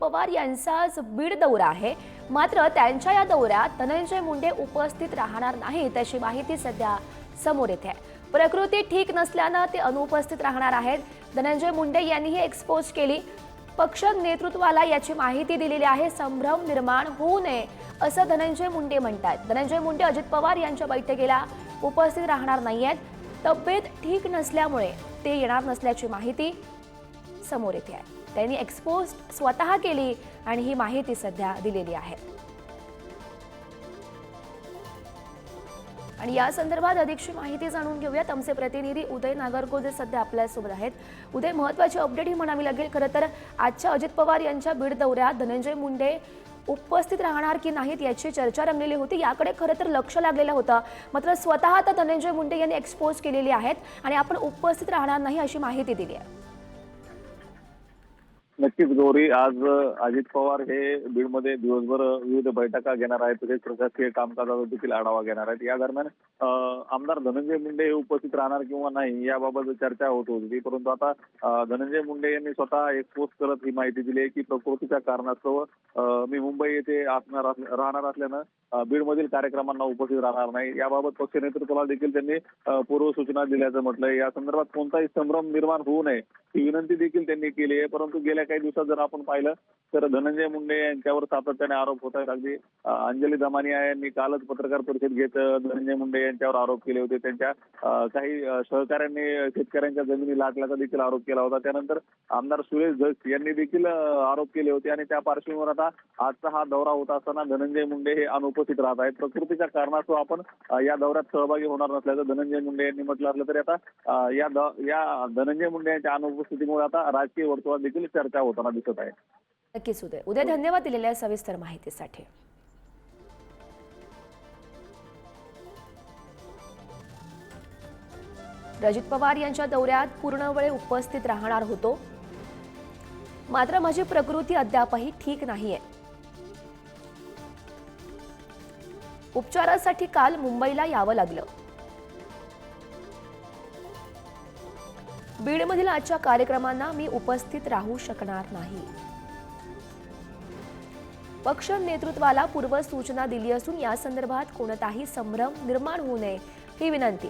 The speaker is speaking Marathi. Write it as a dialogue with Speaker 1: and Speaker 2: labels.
Speaker 1: पवार यांचा आज बीड दौरा आहे, मात्र त्यांच्या या दौऱ्यात धनंजय मुंडे उपस्थित राहणार नाहीत अशी माहिती सध्या समोर येते आहे। प्रकृती ठीक नसल्याने ते अनुपस्थित राहणार आहेत। धनंजय मुंडे यांनीही एक्सपोज केली, पक्ष नेतृत्वाला याची माहिती दिलेली आहे। संभ्रम निर्माण होऊ नये असं धनंजय मुंडे म्हणतात। धनंजय मुंडे अजित पवार यांच्या बैठकीला उपस्थित राहणार नाहीयेत। तब्येत ठीक नसल्यामुळे ते येणार नसल्याची माहिती समोर येते आहे। त्यांनी एक्सपोज स्वतः केली आणि ही माहिती सध्या दिलेली आहे। आणि या संदर्भात अधिकची माहिती जाणून घेऊयात। आमचे प्रतिनिधी उदय नागरगोजे सध्या आपल्यासोबत आहेत। उदय, महत्त्वाची अपडेट ही म्हणावी लागेल खरं तर आजच्या अजित पवार यांच्या बीड दौऱ्यात धनंजय मुंडे उपस्थित राहणार की नाहीत याची चर्चा रंगलेली होती, याकडे खरं तर लक्ष लागलेलं होतं। मात्र स्वतः आता धनंजय मुंडे यांनी एक्सपोज केलेली आहेत आणि आपण उपस्थित राहणार नाही अशी माहिती दिली आहे।
Speaker 2: नक्कीच गौरी, आज अजित पवार हे बीडमध्ये दिवसभर विविध बैठका घेणार आहेत, तसेच प्रशासकीय कामकाजाचा देखील आढावा घेणार आहेत। या दरम्यान आमदार धनंजय मुंडे हे उपस्थित राहणार किंवा नाही याबाबत चर्चा होत होती, परंतु आता धनंजय मुंडे यांनी स्वतः एक्सपोज करत ही माहिती दिली आहे की प्रकृतीच्या कारणास्तव मी मुंबई येथे राहणार असल्यानं बीडमधील कार्यक्रमांना उपस्थित राहणार नाही। याबाबत पक्ष नेतृत्वाला देखील त्यांनी पूर्वसूचना दिल्याचं म्हटलंय। या संदर्भात कोणताही संभ्रम निर्माण होऊ नये ही विनंती देखील त्यांनी केली आहे। परंतु गेल्या काही दिवसात जर आपण पाहिलं तर धनंजय मुंडे यांच्यावर सातत्याने आरोप होत आहेत। अगदी अंजली दमानिया यांनी कालच पत्रकार परिषद घेत धनंजय मुंडे यांच्यावर आरोप केले होते। त्यांच्या काही सहकाऱ्यांनी शेतकऱ्यांच्या जमिनी लाटल्याचा देखील आरोप केला होता। त्यानंतर आमदार सुरेश धस यांनी देखील आरोप केले होते आणि त्या पार्श्वभूमीवर आता आजचा हा दौरा होत असताना धनंजय मुंडे हे अनुपस्थित राहत आहेत। प्रकृतीच्या कारणास्तव आपण या दौऱ्यात सहभागी होणार नसल्याचं धनंजय मुंडे यांनी म्हटलं असलं तरी आता या धनंजय मुंडे यांच्या अनुपस्थितीमुळे आता राजकीय वर्तुळात देखील चर्चा होताना दिसत आहे।
Speaker 1: नक्कीच उदय, धन्यवाद दिलेल्या सविस्तर माहितीसाठी। अजित पवार यांच्या दौऱ्यात पूर्ण वेळ उपस्थित राहणार होतो, मात्र माझी प्रकृती अद्यापही ठीक नाहीये। उपचारासाठी काल मुंबईला यावं लागलं। बीडमधील आजच्या कार्यक्रमांना मी उपस्थित राहू शकणार नाही। पक्ष नेतृत्वाला पूर्व सूचना दिली असून या संदर्भात कोणताही संभ्रम निर्माण होऊ नये ही विनंती